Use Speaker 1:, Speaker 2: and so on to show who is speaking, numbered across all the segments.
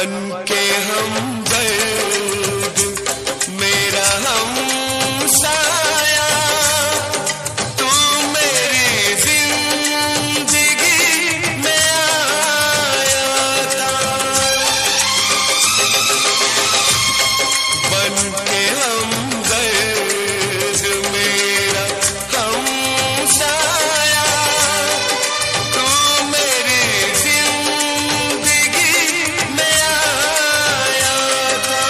Speaker 1: बन के हमदर्द मेरा हमसाया, तू मेरी जिंदगी में आया था। बन के हमदर्द मेरा हमसाया, तू मेरी जिंदगी में आया था।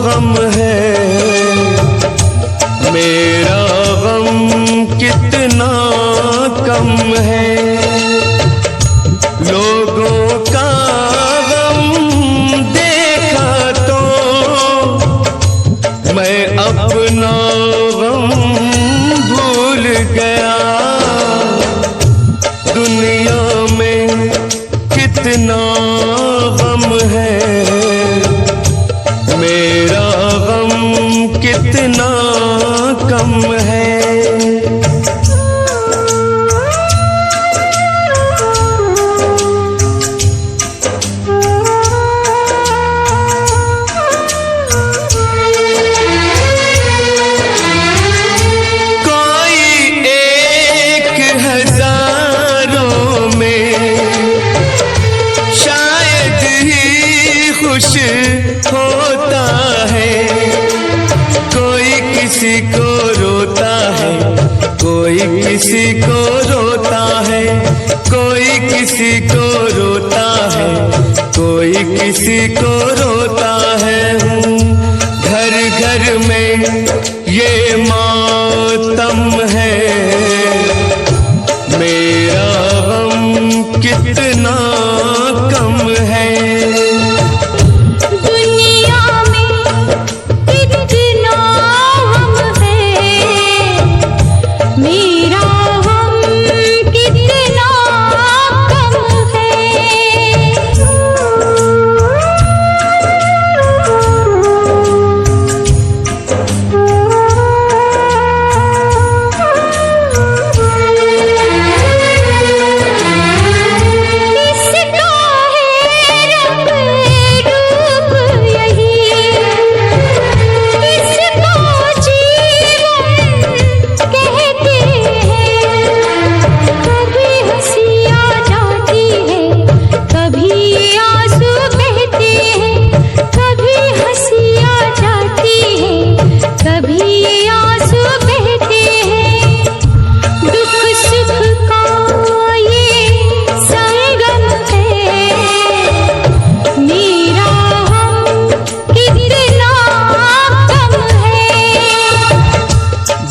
Speaker 1: गम है, मेरा गम कितना कम है। लोगों का गम देखा तो मैं अपना गम भूल गया। दुनिया में कितना गम है, मेरा गम कितना कम है। खुश होता है, कोई किसी को रोता है, कोई किसी को रोता है, कोई किसी को रोता है, कोई किसी को रोता है। घर घर में ये मातम है, मेरा गम कितना कम है।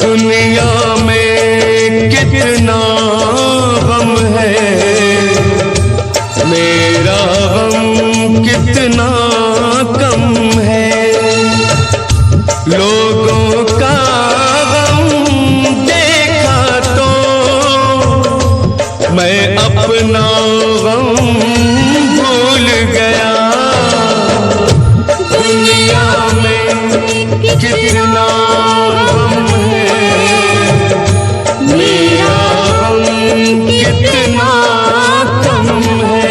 Speaker 1: दुनिया में कितना गम है, मेरा गम कितना कम है। लोगों का गम देखा तो मैं अपना गम भूल गया। दुनिया में कितना गम है, मेरा गम कितना कम है।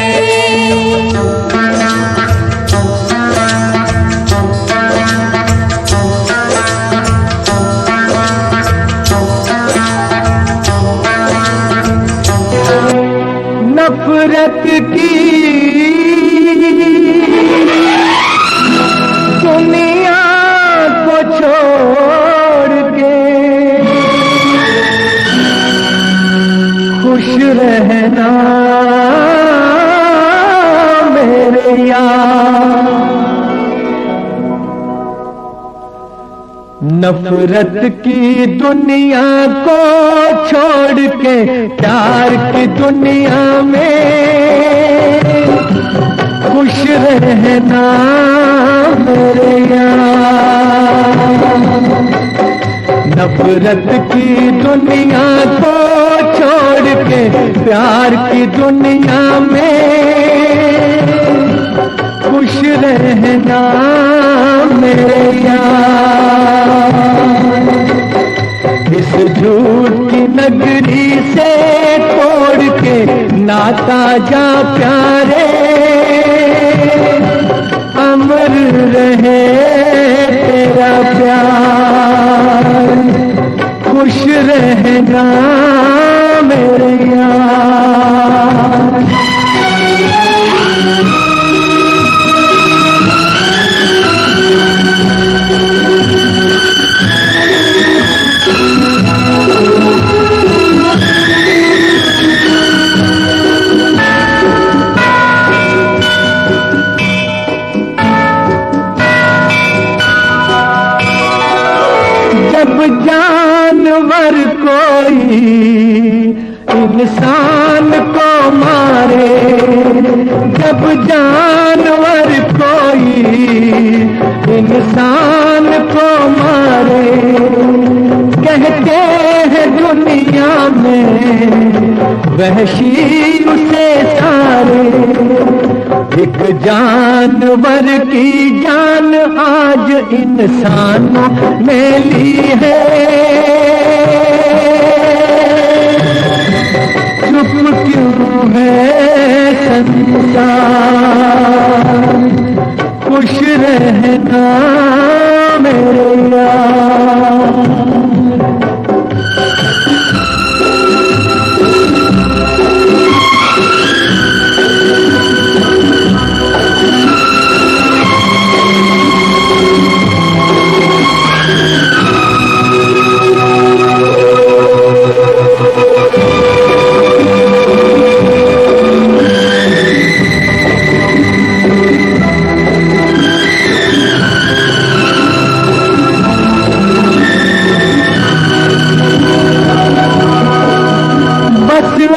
Speaker 2: नफरत की दुनिया को छोड़ के खुश रहना मेरे यार। नफरत की दुनिया को छोड़ के प्यार की दुनिया में खुश रहना मेरे यार। नफरत की दुनिया को छोड़ के प्यार की दुनिया में खुश रहना मेरे यार। इस झूठ की नगरी से तोड़ के नाता जा प्यारे, अमर रहे तेरा प्यार। खुश रहना मेरे यार। जानवर कोई इंसान को मारे, जब जानवर कोई इंसान को मारे, कहते हैं दुनिया में वहशी उसे सारे। एक जानवर की जान आज इंसानों ने ली है, चुप क्यों है संसार, खुश रहना मेरे यार।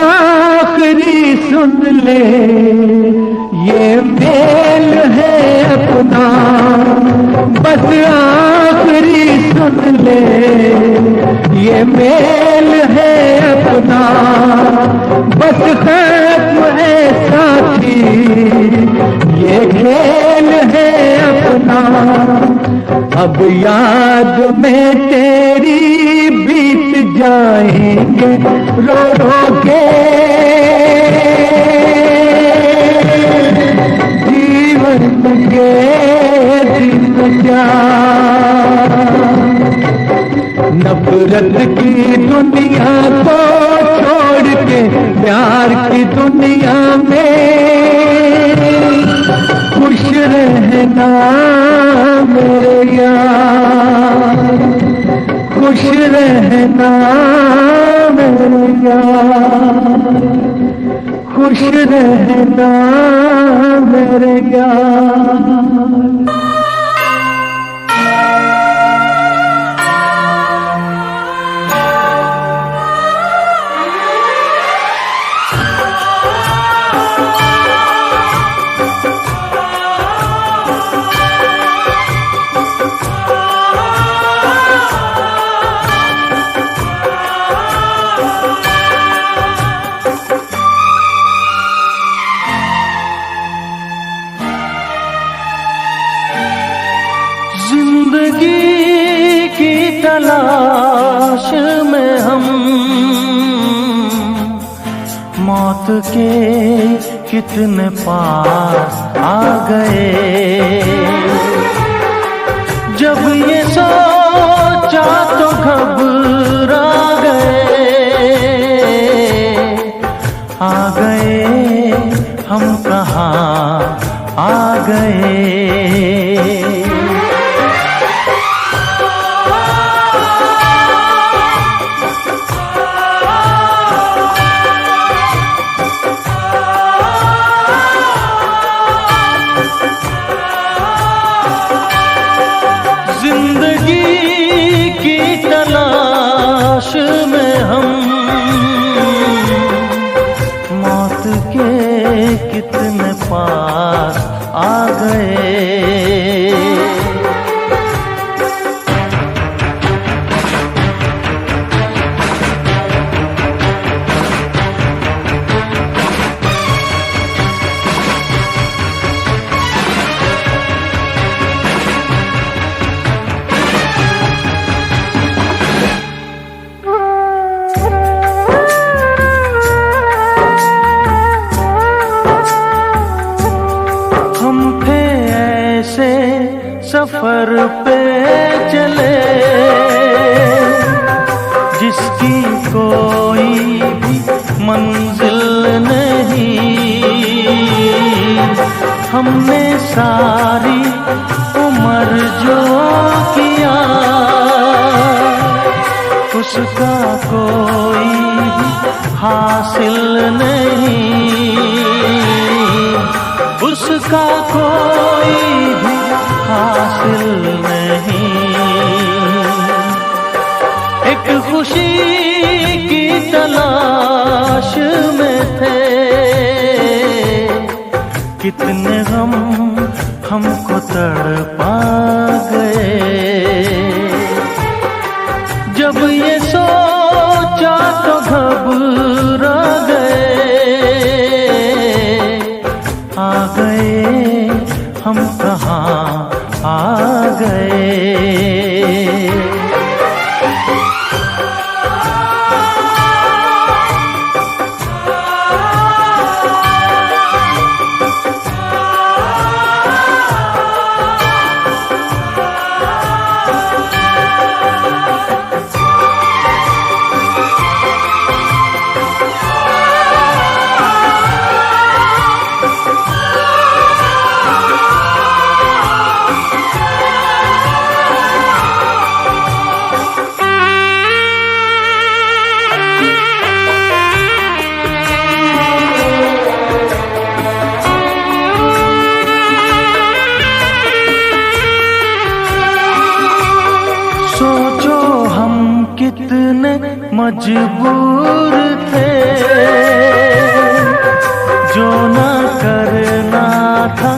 Speaker 2: आखिरी सुन ले ये मेल है अपना, बस आखिरी सुन ले ये मेल है अपना, बस खत्म है साथी ये खेल है अपना। अब याद में तेरी बीत जाएंगे रो रो के जीवन के दिन क्या। नफरत की दुनिया को छोड़ के प्यार की दुनिया में खुश रहना मेरे यार, खुश रहना मेरे यार, खुश रहना मेरे यार।
Speaker 3: जिंदगी की तलाश में हम मौत के कितने पास आ गए। जब ये सोचा तो घबरा गए हम कहाँ आ गए। में हम मौत के कितने पास आ गए। सफर पे चले जिसकी कोई भी मंजिल नहीं। हमने सारी उम्र जो किया उसका कोई भी हासिल नहीं। उसका कोई भी हासिल नहीं। एक खुशी कितने गम हमको तड़पा गए। जब ये सोचा तो घबरा गए। आ गए हम कहाँ आ गए। सोचो हम कितने मजबूर थे, जो ना करना था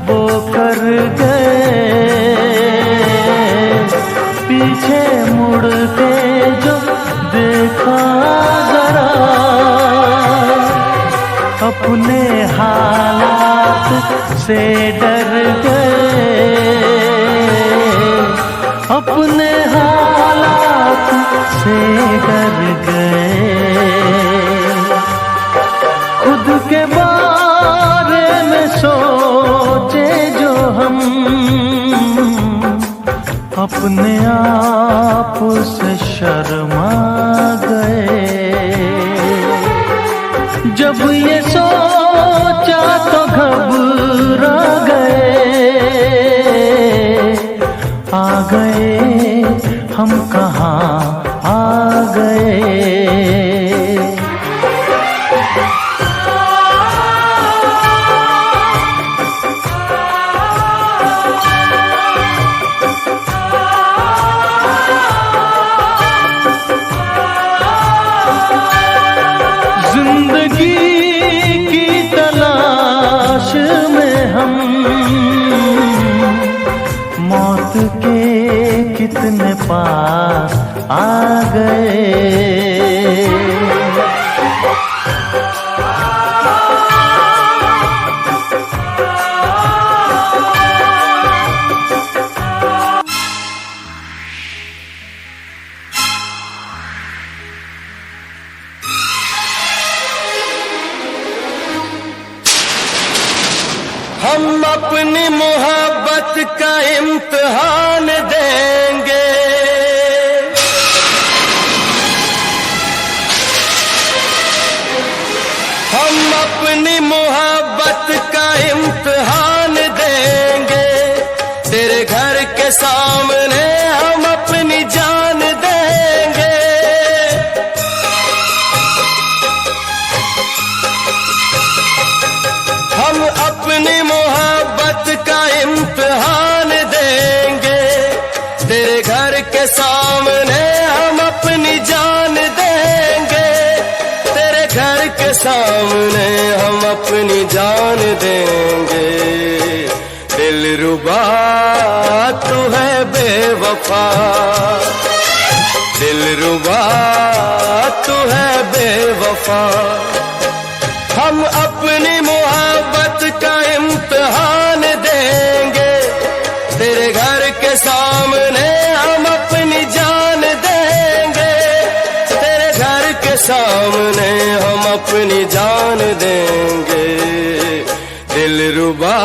Speaker 3: वो कर गए। पीछे मुड़ के जो देखा जरा, अपने हालात से डर गए। अपने हालात से डर गए। खुद के बारे में सोचे जो हम, अपने आप से शर्मा गए। जब ये सोचा तो घबरा गए। आ गए हम कहाँ आ गए। जिंदगी की तलाश में हम मौत के कितने पास आ गए।
Speaker 1: हम अपनी मोहब्बत का इम्तिहान देंगे। हम अपनी मोहब्बत का इम्तिहान देंगे। तेरे घर के सामने हम अपनी जान देंगे। हम अपनी मोहब्बत का इम्तिहान देंगे। तेरे घर के सामने हम अपनी जान देंगे। तेरे घर के सामने हम अपनी जान देंगे। दिलरुबा तू है बेवफा, दिलरुबा तू है बेवफा। हम अपनी मोहब्बत का इम्तिहान देंगे। तेरे घर के सामने हम अपनी जान देंगे। तेरे घर के सामने हम अपनी जान देंगे। दिलरुबा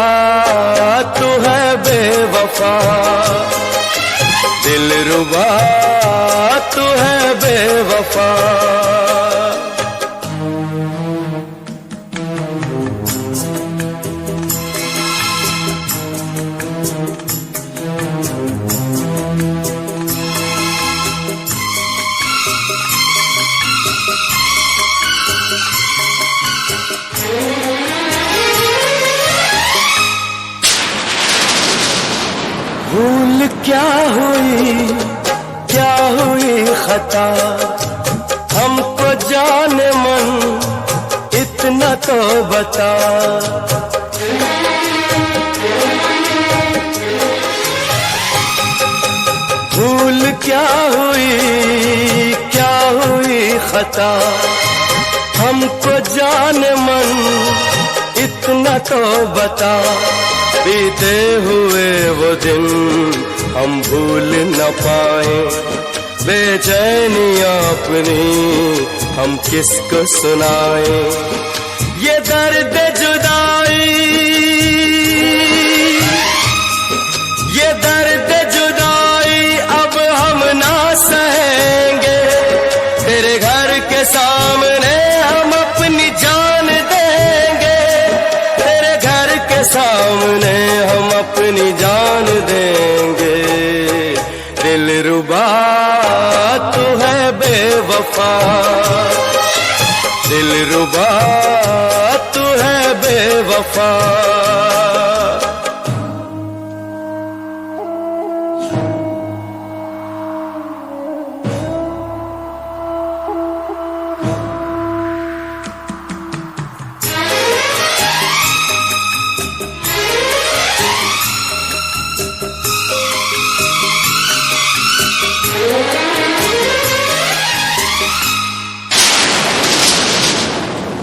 Speaker 1: तू है बेवफा, दिलरुबा तू है बेवफा। भूल क्या हुई खता, हमको जाने मन इतना तो बता। भूल क्या हुई खता, हमको जान मन इतना तो बता। बीते हुए वो दिन हम भूल न पाए, बेचैनियां अपनी हम किसको सुनाए। ये दर्द जुदाई, ये दर्द जुदाई अब हम ना सहेंगे। तेरे घर के सामने हम अपनी जान देंगे, तेरे घर के सामने हम अपनी जान देंगे। दिलरुबा तू है बेवफा, दिलरुबा तू है बेवफा।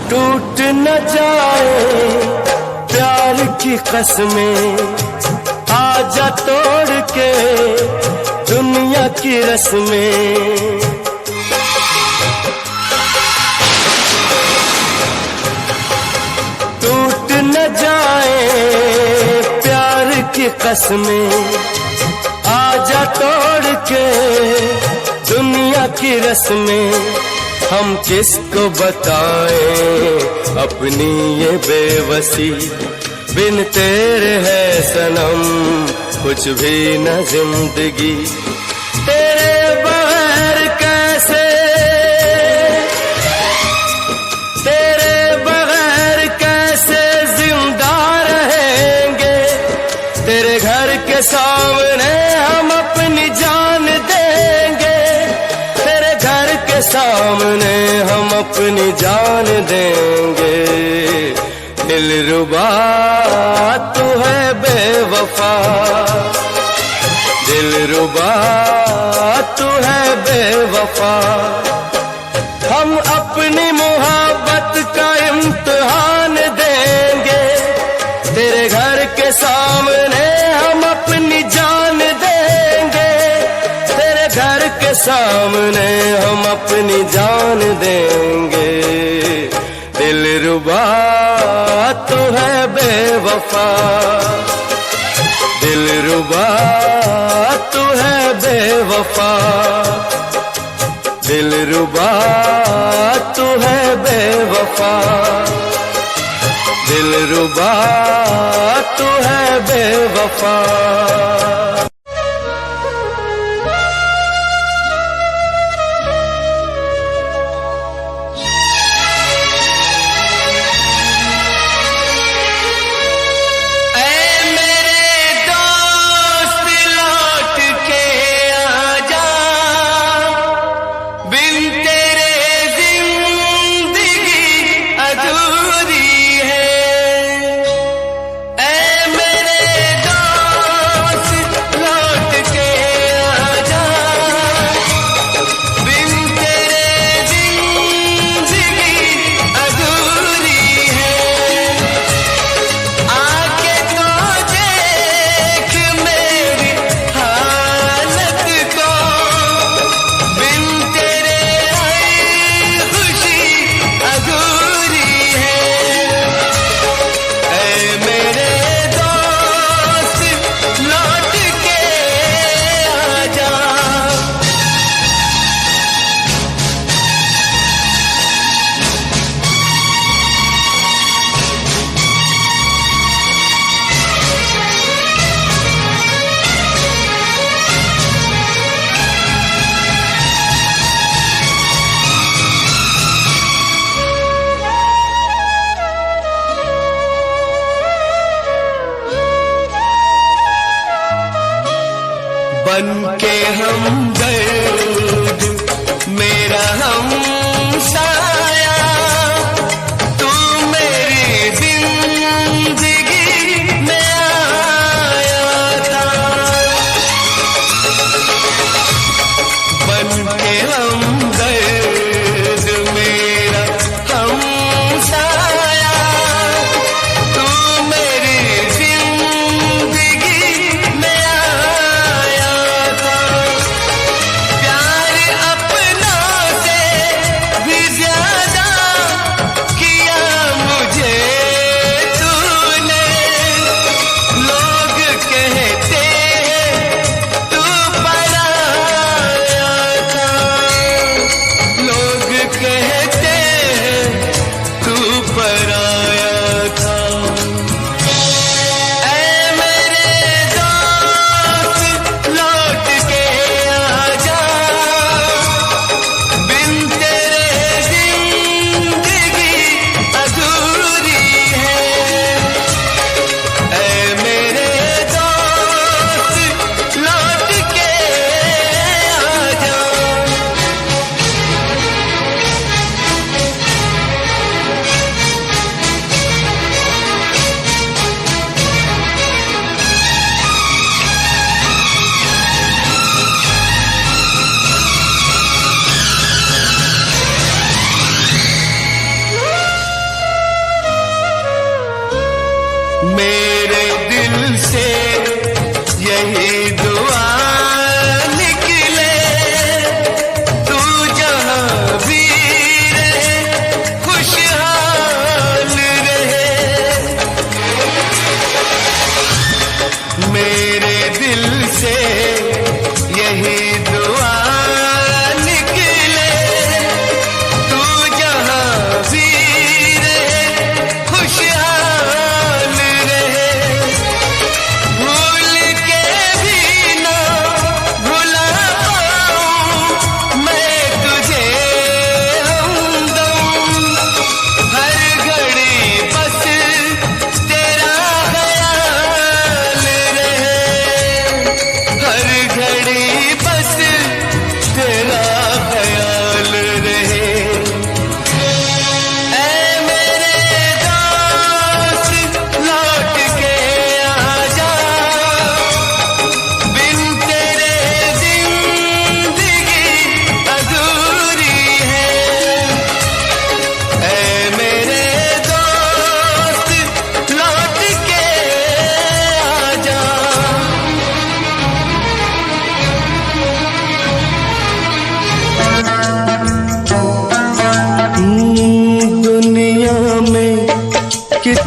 Speaker 1: टूट न जाए प्यार की कसमें, आजा तोड़ के दुनिया की रस्में। टूट न जाए प्यार की कसमें, आजा तोड़ के दुनिया की रस्में। हम किसको बताएं अपनी ये बेबसी, बिन तेरे है सनम कुछ भी न जिंदगी। तेरे बगैर कैसे, तेरे बगैर कैसे जिंदा रहेंगे। तेरे घर के सामने हम अपनी जान देंगे, तेरे घर के सामने हम अपनी जान देंगे। दिलरुबा तू है बेवफा, दिलरुबा तू है बेवफा। हम अपनी मोहब्बत का इम्तिहान देंगे, तेरे घर के सामने हम अपनी जान देंगे, तेरे घर के सामने हम अपनी जान देंगे। दिलरुबा तू है बेवफा, दिलरुबा तू है बेवफा, दिलरुबा तू है बेवफा, दिलरुबा तू है बेवफा। बन के हमदर्द मेरा हमसाया, तू मेरी जिंदगी में आया था।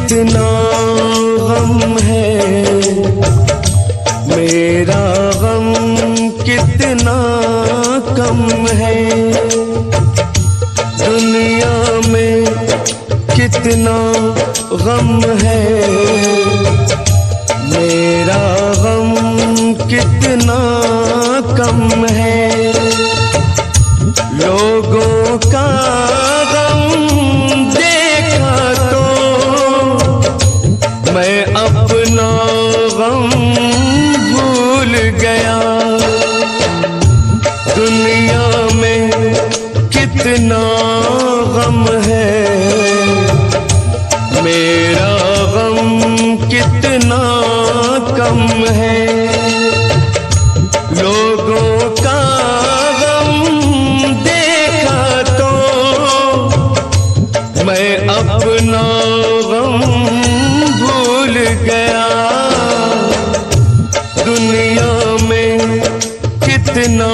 Speaker 1: कितना गम है, मेरा गम कितना कम है। दुनिया में कितना गम है, मेरा गम कितना कम है। लोगों का गम देखा तो मैं अपना गम भूल गया। दुनिया में कितना गम है, मेरा गम कितना कम है। लोगों का गम देखा तो मैं अपना गम भूल गया। दुनिया में कितना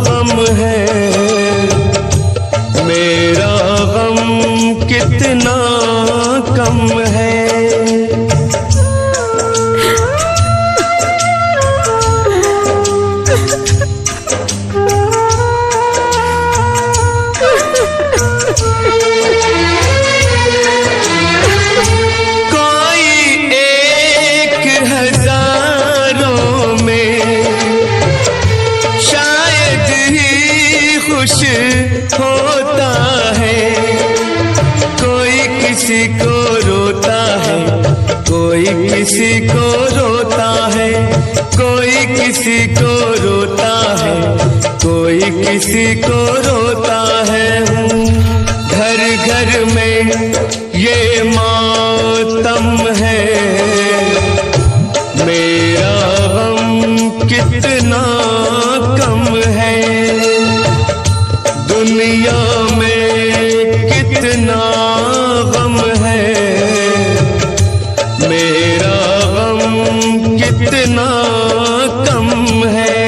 Speaker 1: गम है, मेरा गम कितना कम है। होता है कोई किसी को रोता है, कोई किसी को रोता है, कोई किसी को रोता है, कोई किसी को रोता है। घर घर में ये मातम है, मेरा गम कितना कम है। दुनिया में कितना गम है, मेरा गम कितना कम है।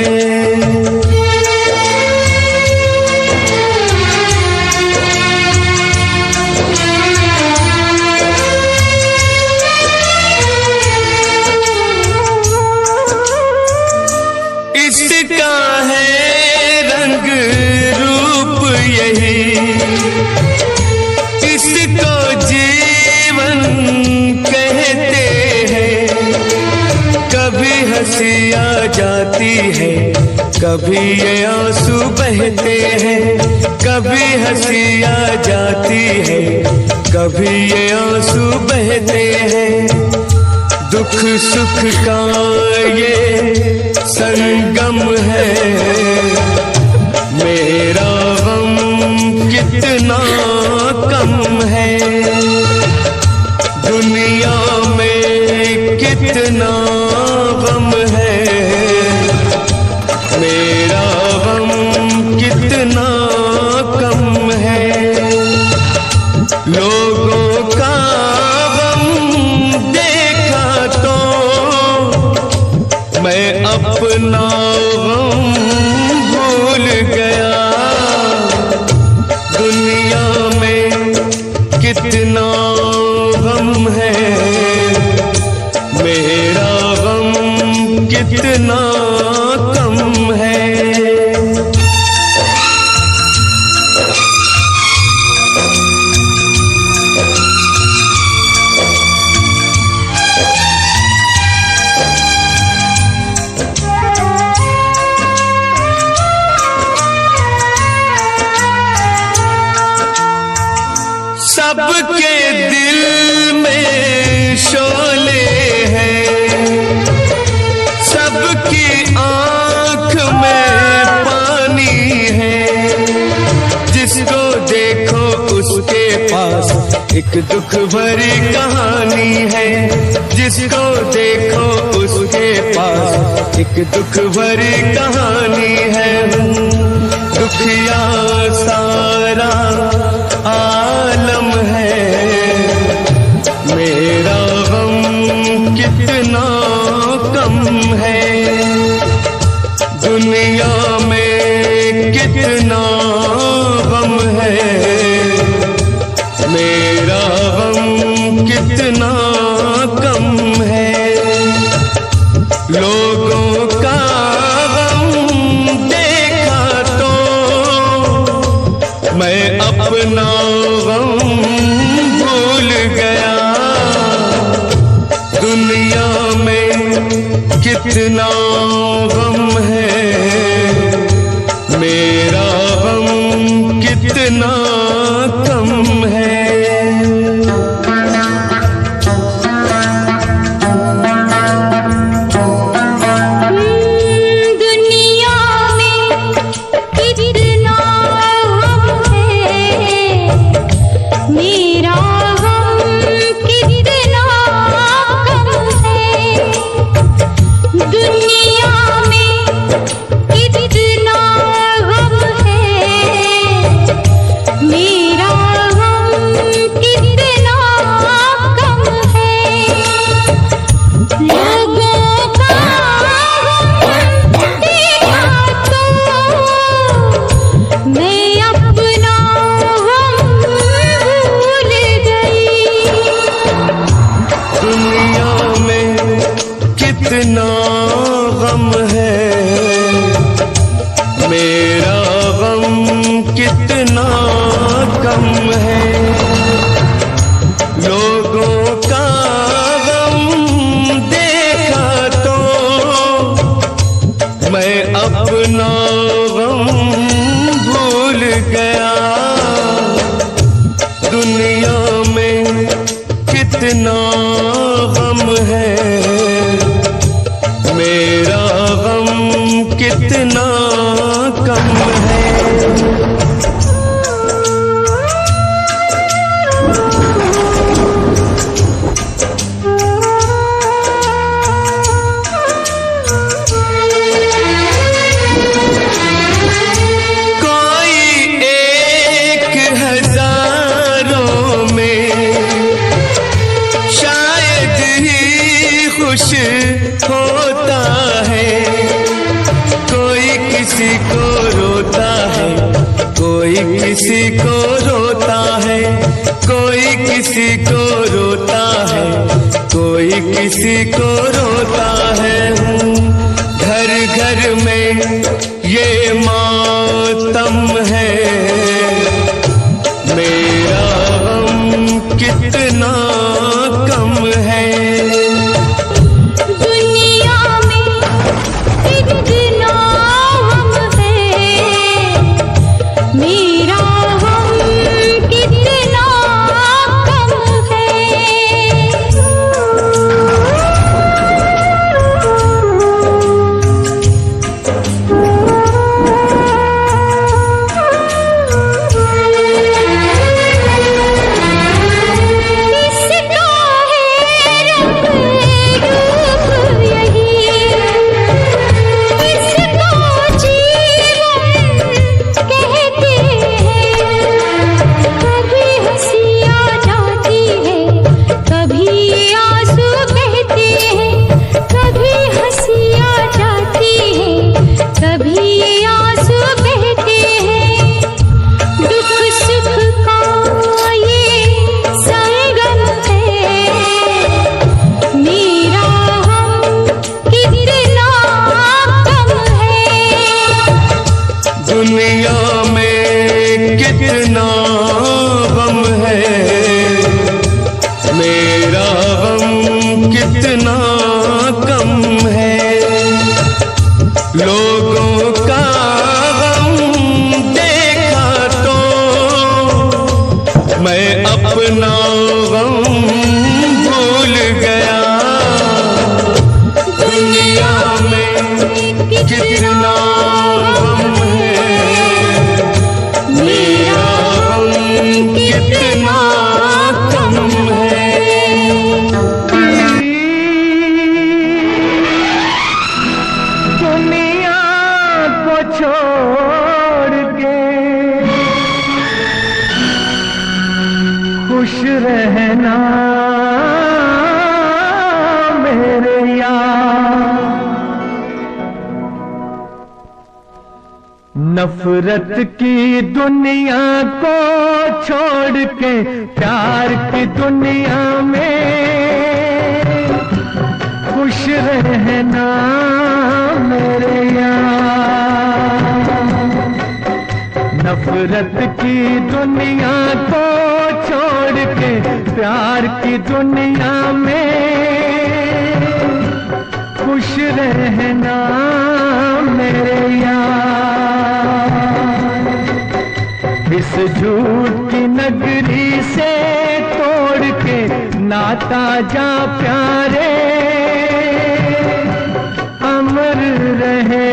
Speaker 1: इसका है रंग रूप यही, इसको जीवन कहते हैं। कभी हंसी आ जाती है, कभी ये आंसू बहते हैं। कभी हंसी आ जाती है, कभी ये आंसू बहते हैं। दुख सुख का ये संगम है, मेरा गम कितना कम है। दुनिया में कितना गम है, मेरा गम कितना कम है। लोगों का मैं अपना गम भूल गया। दुनिया में कितना गम है, मेरा गम कितना कम है। सबके दिल में शोले हैं, सबकी आंख में पानी है। जिसको देखो उसके पास एक दुख भरी कहानी है। जिसको देखो उसके पास एक दुख भरी कहानी है। दुखिया सारा आलम है, मेरा गम कितना कम है। दुनिया में कितना गम है, मेरा गम कितना अपना गम भूल गया। दुनिया में कितना गम है, मेरा गम कितना कम है। कितना गम है, मेरा गम कितना कम है। लोगों का गम देखा तो मैं अपना गम भूल गया। दुनिया में कितना गम है, मेरा गम कितना कम है। कोई एक हजारों में शायद ही खुश होता है। कोई किसी को रोता है, कोई किसी को रोता है, कोई किसी को रोता है, कोई किसी को रोता है। घर घर में ये मातम है, मेरा गम कितना कम है। दुनिया में कितना गम है, मेरा गम कितना कम है। लोगों का गम देखा तो मैं अपना गम भूल गया। दुनिया में कितना गम है, मेरा गम कितना कम है।
Speaker 2: दुनिया को छोड़ के खुश रहना मेरे यार। नफरत की दुनिया को छोड़ के प्यार की दुनिया में खुश रहना मेरे यार। नफरत की दुनिया को छोड़ के प्यार की दुनिया में खुश रहना मेरे यार। इस झूठ की नगरी से तोड़ के नाता जा प्यारे, अमर रहे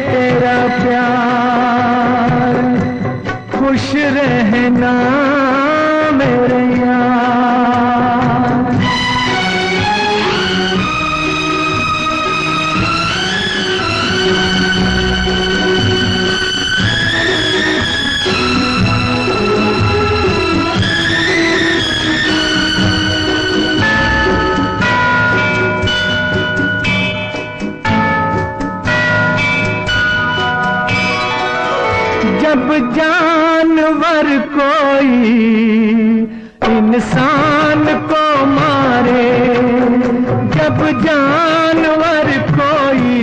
Speaker 2: तेरा प्यार, खुश रहना मेरे यार। जब जानवर कोई इंसान को मारे, जब जानवर कोई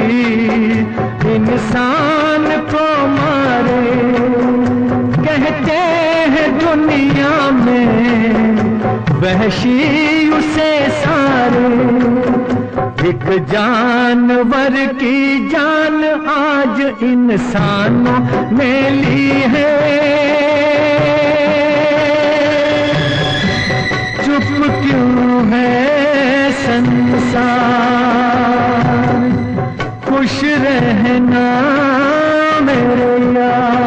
Speaker 2: इंसान को मारे, कहते हैं दुनिया में वहशी उसे सारे। एक जानवर की जान आज इंसानों ने ली है, चुप क्यों है संसार, खुश रहना मेरे यार।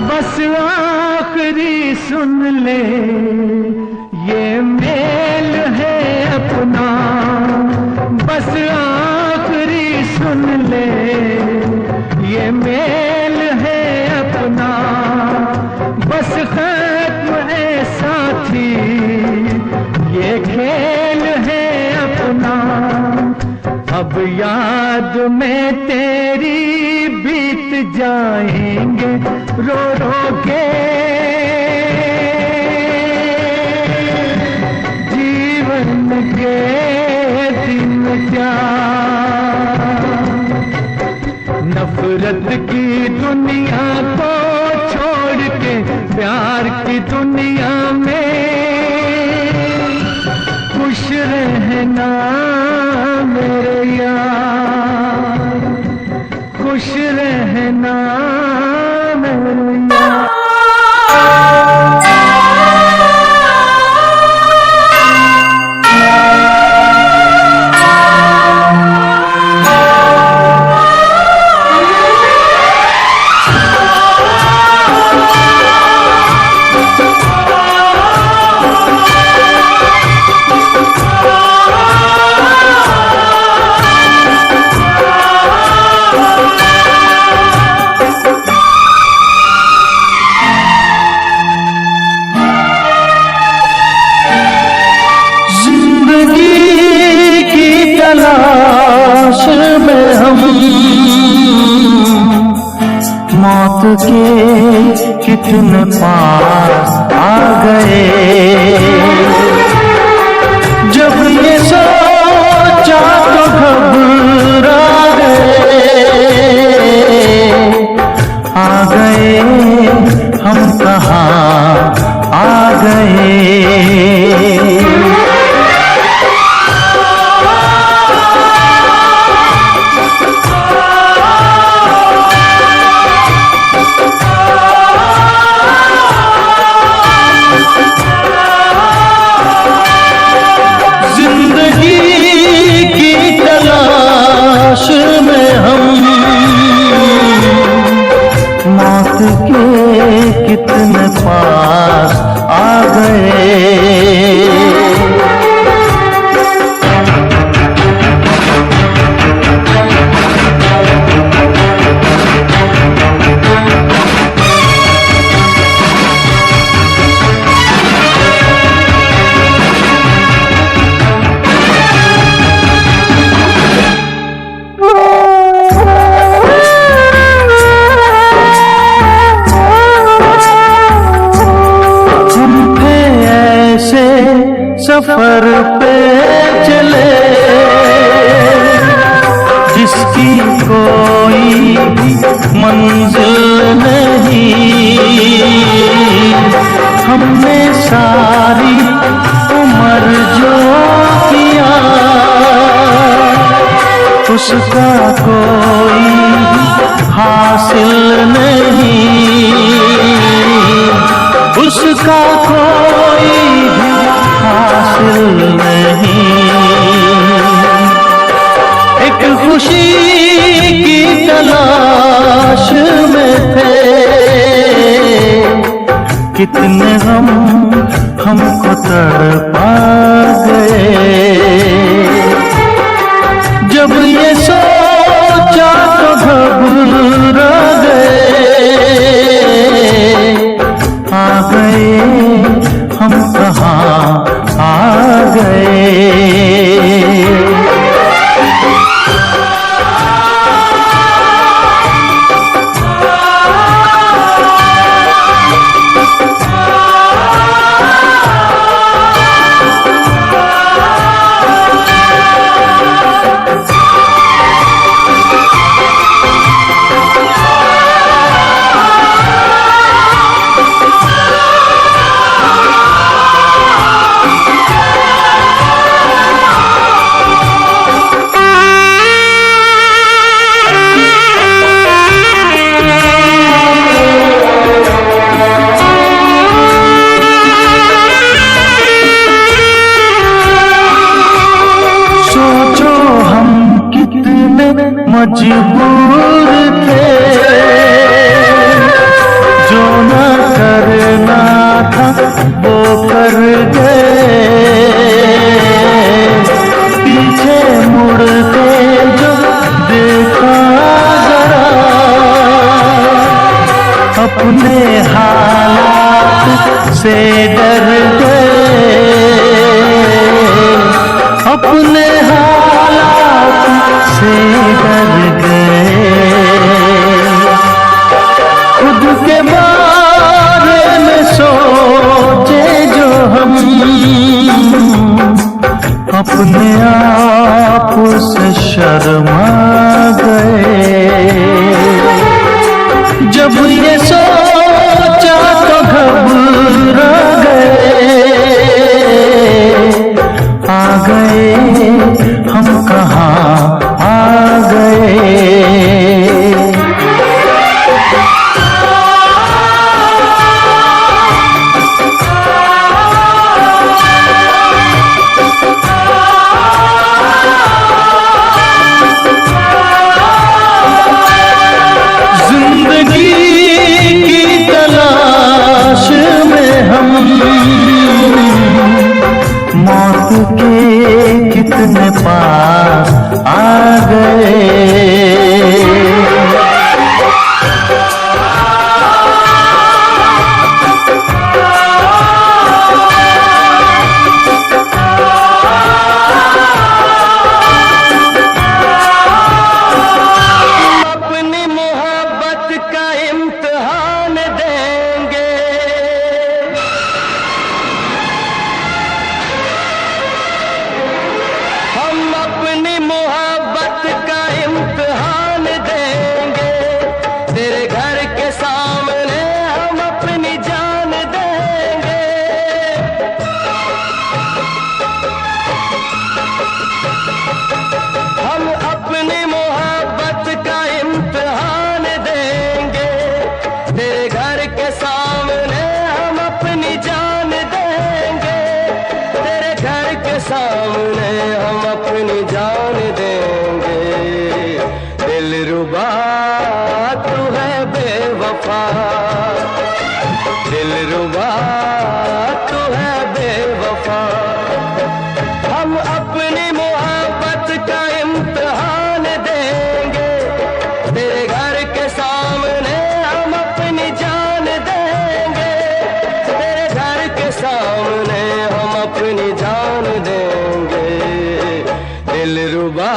Speaker 2: बस आखिरी सुन ले ये मेल है अपना, बस आखिरी सुन ले ये मेल है अपना, बस खत्म है साथी ये खेल है अपना। अब याद में तेरी बीत जाएंगे रो रो के, जीवन के दिन क्या। नफरत की दुनिया को छोड़ के प्यार की दुनिया में खुश रहना मेरे यार, खुश रहना मेरे यार। तलाश में हम मौत के कितने पास आ गए, जब ये सोचा तो घबरा गए हम कहाँ आ गए।
Speaker 3: सफर पे चले जिसकी कोई मंजिल नहीं, हमने सारी उम्र जो किया उसका कोई हासिल नहीं, उसका कोई हासिल नहीं। एक खुशी की तलाश में थे, कितने हम हमको तड़पा गए। जब ये सोचा तो घबरा गए, आ गए हम कहाँ आ गए। मजबूर थे, जो न करना था वो कर गए। पीछे मुड़ के जो देखा जरा, अपने हालात से डर गए, अपने हालात से डर गए। खुद के बारे में सोचे जो हम, अपने आप से शर्मा गए। जब ये सोचा तो घबरा गए, आ गए हम कहाँ आ गए। जिंदगी की तलाश में हम मौत के कितने पास आ गए।
Speaker 1: अपनी मोहब्बत का इम्तिहान देंगे, हम अपनी मोहब्बत का इम्तिहान देंगे। तेरे घर के सामने हम अपनी जान देंगे। हम अपनी मोहब्बत का इम्तिहान देंगे। तेरे घर के सामने हम अपनी जान देंगे। तेरे घर के सामने हम अपनी जान देंगे। दिलरुबा तू है बेवफा, दिलरुबा तू है बेवफा। हम अपनी मोहब्बत का इम्तिहान देंगे। तेरे घर के सामने हम अपनी जान देंगे। तेरे घर के सामने हम अपनी जान देंगे। दिलरुबा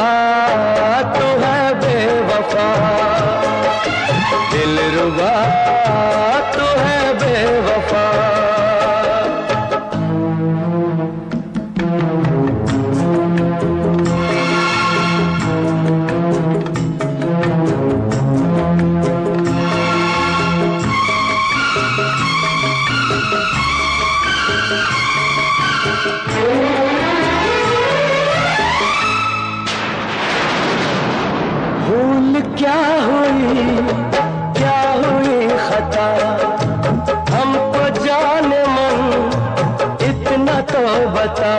Speaker 1: तू है बेवफा, दिलरुबा तू है बेवफा। क्या हुई खता, हमको जाने मन इतना तो बता।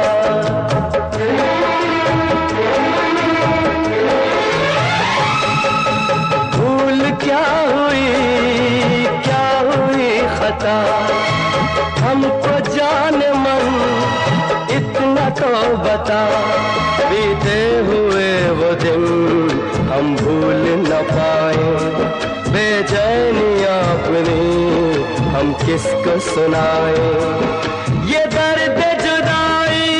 Speaker 1: भूल क्या हुई खता, हमको जाने मन इतना तो बता। बीते हुए वो दिन हम भूल न पाए, बेचैनियां अपनी हम किसको सुनाए। ये दर्द जुदाई,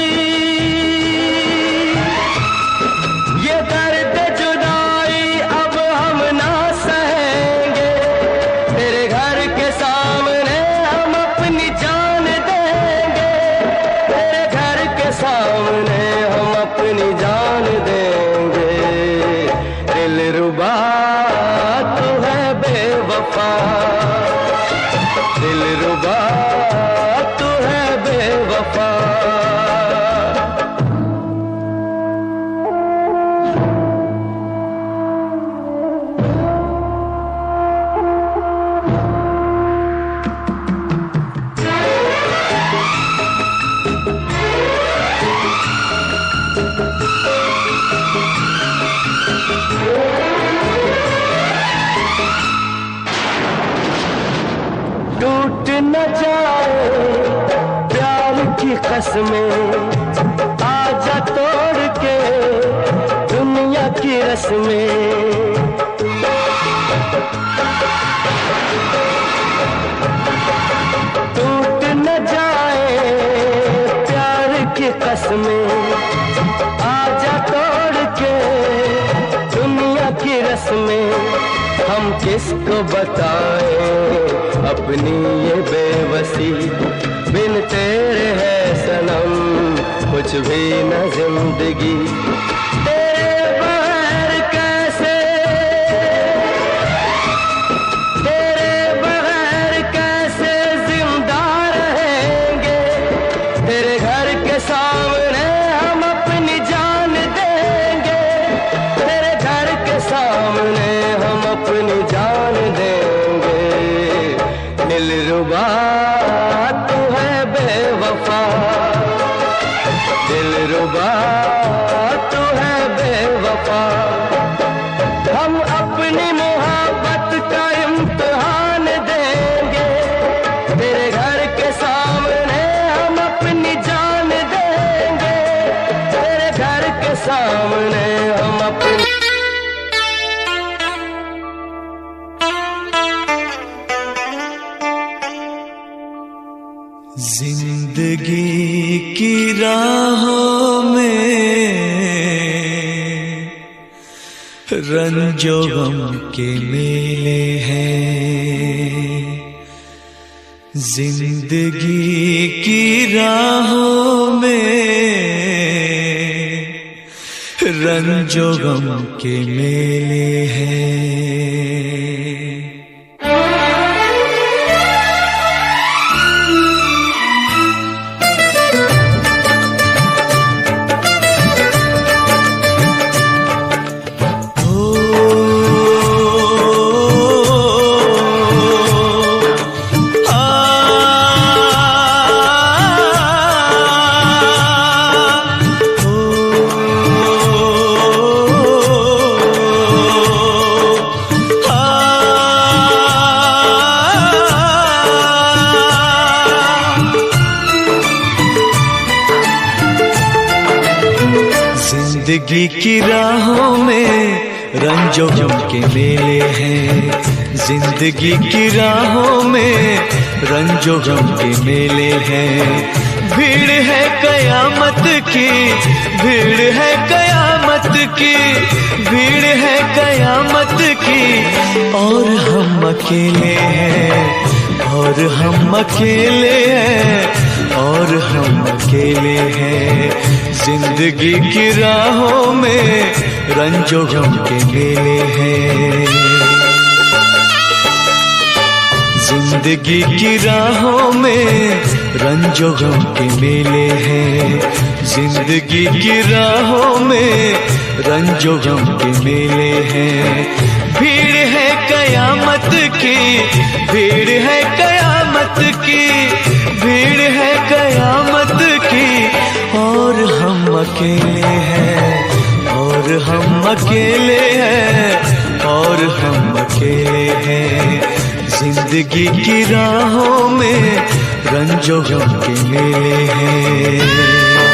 Speaker 1: ये दर्द जुदाई अब हम ना सहेंगे। तेरे घर के सामने हम अपनी जान देंगे, तेरे घर के सामने हम अपनी जान देंगे। दिलरुबा तू है बेवफा, दिलरुबा तू है बेवफा। टूट न जाए प्यार की कसमें, आजा तोड़ के दुनिया की रस्में। टूट न जाए प्यार की कसमें, आजा तोड़ के दुनिया की रस्में। हम किसको बताएं अपनी ये बेबसी, बिन तेरे है सनम कुछ भी न जिंदगी। तेरे बगैर कैसे, तेरे बगैर कैसे जिंदा रहेंगे। तेरे घर के सामने हम अपनी जान देंगे, तेरे घर के सामने हम अपनी जान देंगे। दिलरुबा तू है बेवफा, दिलरुबा तू है बेवफा। हम अपनी मोहब्बत का इम्तिहान देंगे, तेरे घर के सामने हम अपनी जान देंगे, तेरे घर के सामने हम अपनी।
Speaker 3: जिंदगी की राहों में रंजो गम के मेले हैं। जिंदगी की राहों में रंजो गम के मेले हैं। जिंदगी की राहों में रंजो गम के मेले हैं। जिंदगी की राहों में रंजो गम के मेले हैं। भीड़ है कयामत की, भीड़ है कयामत की, भीड़ है कयामत की। और हम अकेले हैं, और हम अकेले हैं, और हम अकेले हैं। जिंदगी की राहों में रंजो गम के मेले हैं। जिंदगी की राहों में रंजो गम के मेले हैं। जिंदगी की राहों में रंजो गम के मेले हैं। भीड़ है कयामत की, भीड़ है कयामत की, भीड़ है कयामत की, और हम अकेले हैं, और हम अकेले हैं, और हम अकेले हैं। जिंदगी की राहों में रंजो गम के मेले हैं।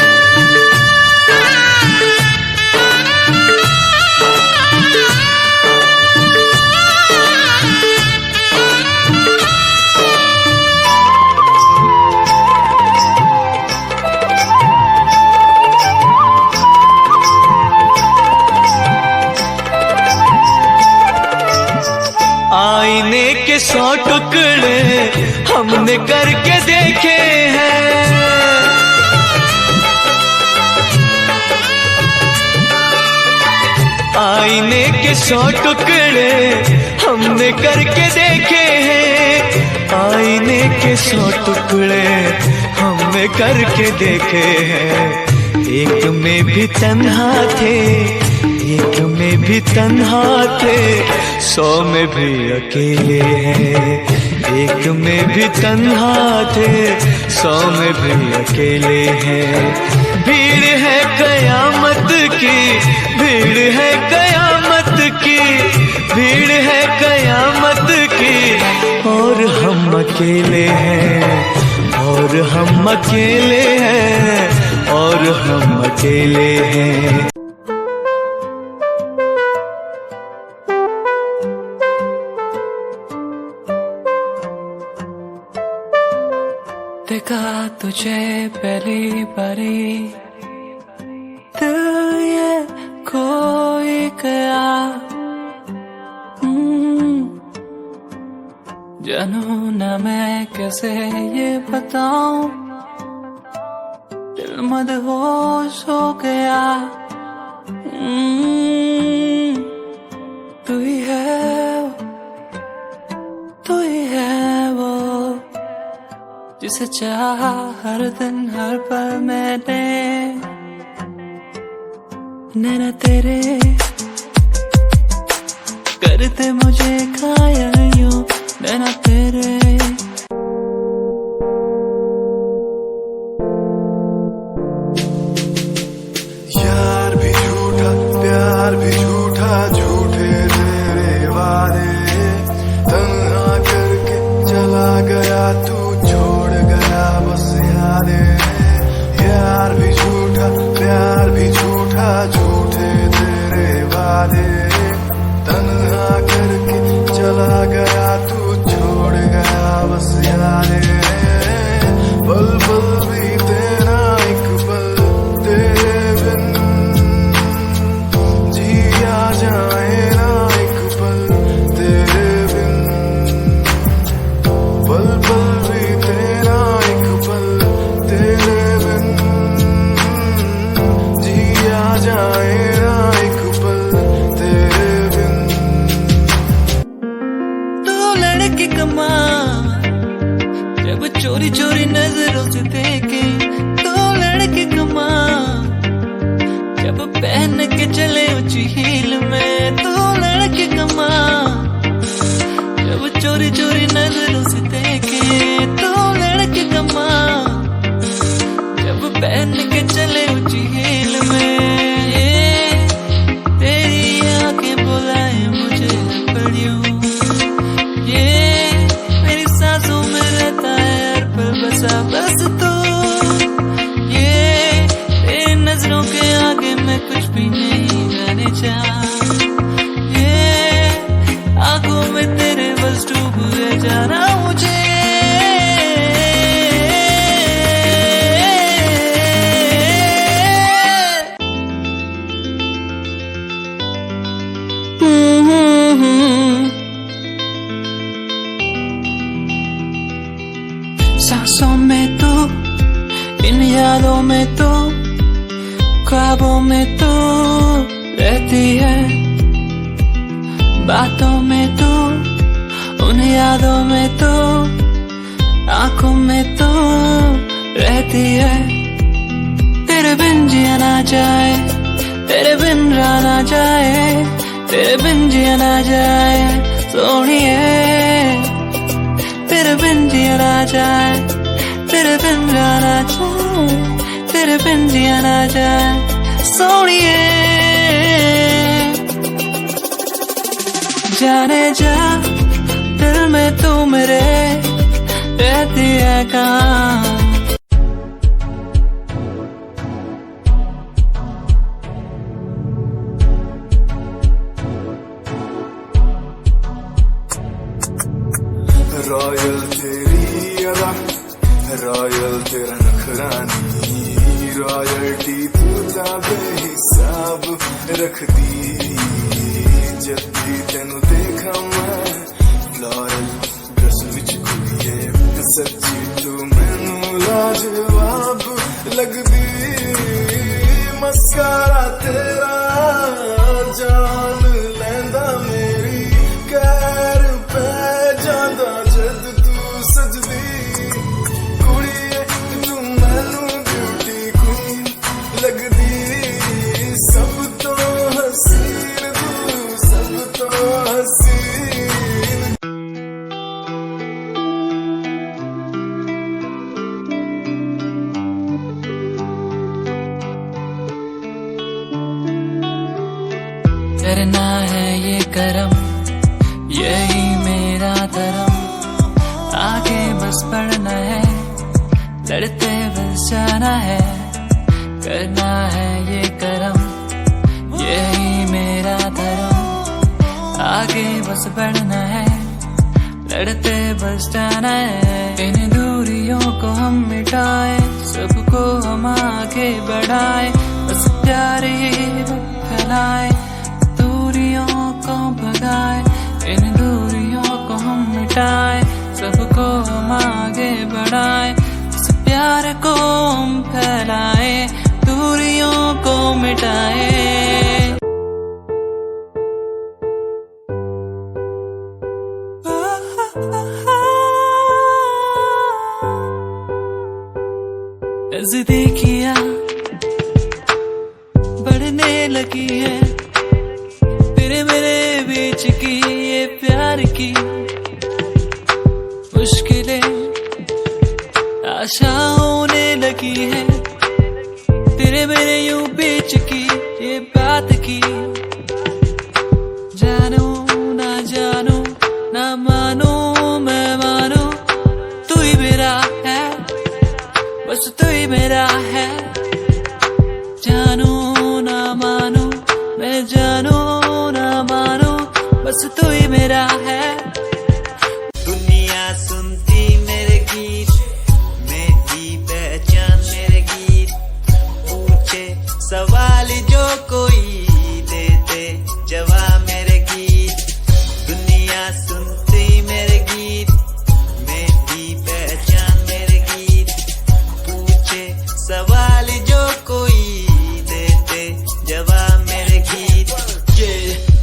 Speaker 3: आईने के 100 टुकड़े हमने करके देखे हैं, आईने के 100 टुकड़े हमने करके देखे हैं, आईने के 100 टुकड़े हमने करके देखे हैं। एक में भी तन्हा थे, एक में भी तन्हा थे, 100 में भी अकेले हैं। एक में भी तन्हा थे, 100 में भी अकेले हैं। भीड़ है कयामत की, भीड़ है कयामत की, भीड़ है कयामत की, और हम अकेले हैं, और हम अकेले हैं, और हम अकेले हैं।
Speaker 4: देखा तुझे पहली बारी, दिल ये खोई गया। जानू ना मैं कैसे ये बताऊं, दिल मदहोश हो गया। तू ही है, तू ही है वो जिसे चाहा हर दिन हर पल मैंने। नैना तेरे करते मुझे घायल यूं, नैना तेरे।
Speaker 5: यार भी झूठा, प्यार भी झूठा, झूठे तेरे वादे, तन्हा करके चला गया तू, बस यादें। यार भी झूठा, प्यार भी झूठा, झूठे तेरे वादे, तन्हा करके चला गया तू, छोड़ गया बस यादें। पल पल बीते ना एक पल तेरे बिन, जिया जाए ना एक पल तेरे बिन। पल पल बीते ना एक पल तेरे बिन, जिया जाए ना एक पल तेरे बिन।
Speaker 4: तू लड़की कमाल जब चोरी चोरी नजरों से देखे, तो लड़की कमाल जब पहन के चले ऊंची हील में, तो लड़की कमाल जब चोरी चोरी नजरों से देखे, तो लड़की कमाल जब पहन के चले ऊंची हील में। तेरी आंखें बुलाए मुझे पड़ियों, ये मेरी सांसों में रहता है हर पल बसा बस तू। ये तेरी नजरों के आगे मैं कुछ भी नहीं रहने चाह, ये आंखों में तेरे बस डूब गए जाना मुझे। सांसों में तो, इन यादों में तो, ख्वाबों में तो रहती है, बातों में तो, उन यादों में तो, आंखों में तो रहती है। तेरे बिन जिया ना जाए, तेरे बिन रहा ना जाए, तेरे बिन जिया ना जाए सोनिए, तेरे बिन जिया ना जाए, तेरे बिन जाना जाए, तेरे बिन जिया ना जाए सोनिए। जाने जा दिल में तू मेरे रहती है कहाँ।
Speaker 5: रॉयल तेरी अदा, रॉयल तेरा नखरानी, रॉयल्टी तू ता बेहिसाब रखदी। जब भी तेनू देखा मैं फ्लोरल ड्रेस विच कुड़िए, सच्ची तू मैनू लाजवाब लगदी। मस्कारा तेरा जान लैंदा मेरी, कैर पै जांदा जद तू सजदी। कुड़िए तू मैनू ब्यूटी क्वीन लगदी, सब तो हसीन तू, सब तो हसीन।
Speaker 4: करना है ये करम, यही मेरा धर्म, आगे बस बढ़ना है, लड़ते बस जाना है। करना है ये करम, यही मेरा धर्म, आगे बस बढ़ना है, लड़ते बस जाना है। इन दूरियों को हम मिटाए, सबको हम आगे बढ़ाए, बस प्यार ही फैलाए, दूरियों को भगाए। इन दूरियों को हम मिटाए, सबको हम आगे बढ़ाए, इस प्यार को हम फैलाए, दूरियों को मिटाए। नज़दीकियाँ बढ़ने लगी है, तेरे मेरे बीच की ये प्यार की मुश्किलें आशा होने लगी है, तेरे मेरे यूं बीच की ये बात की। जानू ना जानू ना मानू मैं मानू, तू ही मेरा है, बस तू ही मेरा है। जानू ना मानू मैं जानू ना मानू, बस तू ही मेरा है।
Speaker 3: दुनिया सुनती मेरे गीत, मेरी पहचान मेरे गीत, पूछे सवाल जो कोई देते जवाब मेरे गीत। दुनिया सुनती मेरे गीत, मेरी पहचान मेरे गीत, पूछे सवाल जो कोई देते जवाब मेरे गीत।
Speaker 4: ये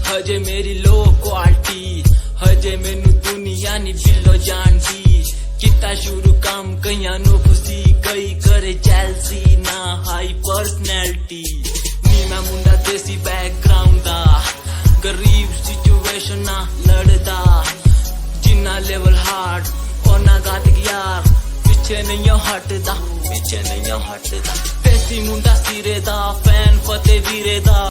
Speaker 4: हजे मेरी लो क्वालिटी, हजे मैनू दुनिया नी बिलो जानती। किता शुरू काम कईयां नू खुशी, कई करे जैलसी ना हाई पर्सनैलिटी। नी मैं मुंडा देसी बैकग्राउंड दा, गरीब सिचुएशन ना लड़दा, जिन्ना लेवल हार्ड और ना गात यार, पीछे नहीं हटदा, पीछे नहीं हटदा। देसी मुंडा सिरे दा, फैन फतेह वीरे दा।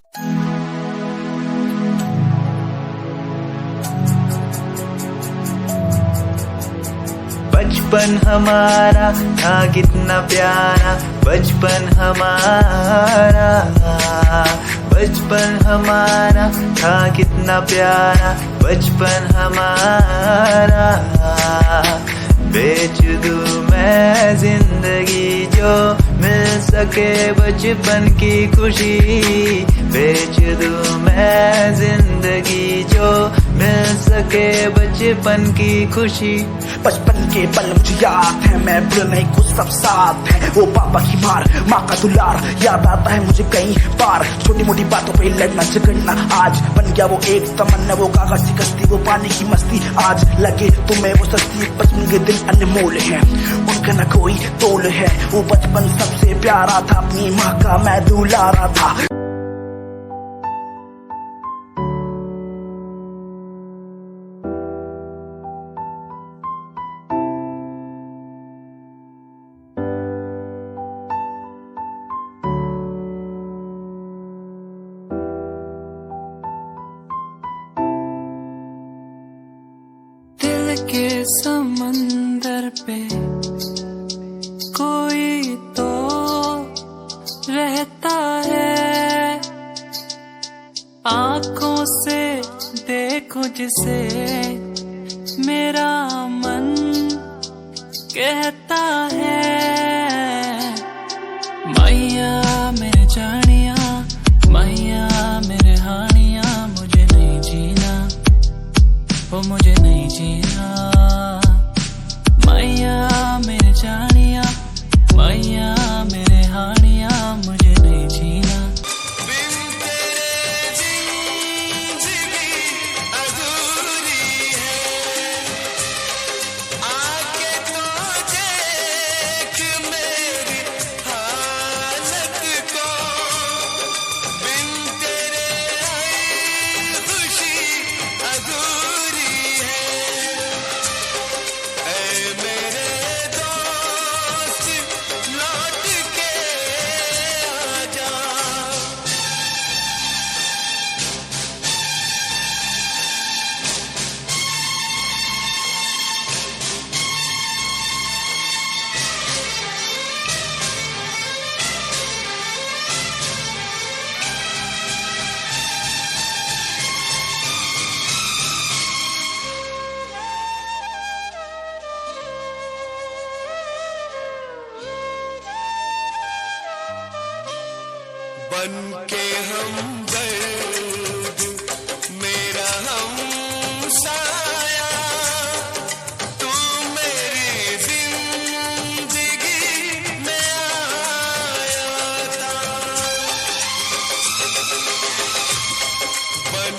Speaker 3: बचपन हमारा था कितना प्यारा, बचपन हमारा, बचपन हमारा था कितना प्यारा, बचपन हमारा। बेच दूं मैं जिंदगी जो मिल सके बचपन की खुशी, बेच दूं मैं जिंदगी जो मिल सके बचपन की खुशी।
Speaker 6: बचपन के पल मुझे याद है, मैं भूल नहीं कुछ सब साथ है। वो पापा की मार, माँ का दुलार याद आता है मुझे कई बार। छोटी मोटी बातों पे लड़ना झगड़ना आज बन गया वो एक तमन्ना, वो कागज की कश्ती, वो पानी की मस्ती। आज लगे तुम्हें वो सस्ती, बचपन के दिन अनमोल है, उनका न कोई तोल है। वो बचपन सबसे प्यारा था, अपनी माँ का मैं दुलारा था।
Speaker 4: के समंदर पे कोई तो रहता है, आंखों से देखो जिसे मेरा मन कहता है। मैया मेरे जानिया, मैया मेरे हानिया, मुझे नहीं जीना, वो मुझे नहीं जीना। मैया मेरे जानिया, मैया मेरे हानिया, मुझे नहीं जीना।
Speaker 3: बिन तेरे जिंदगी अधूरी है, आके तो देख मेरी हालत को। बिन तेरे आई खुशी अधूरी है, ऐ मेरे दोस्त लौट के आजा। बन के हम दर्द मेरा हम साया, तू मेरी जिंदगी में आया था। बन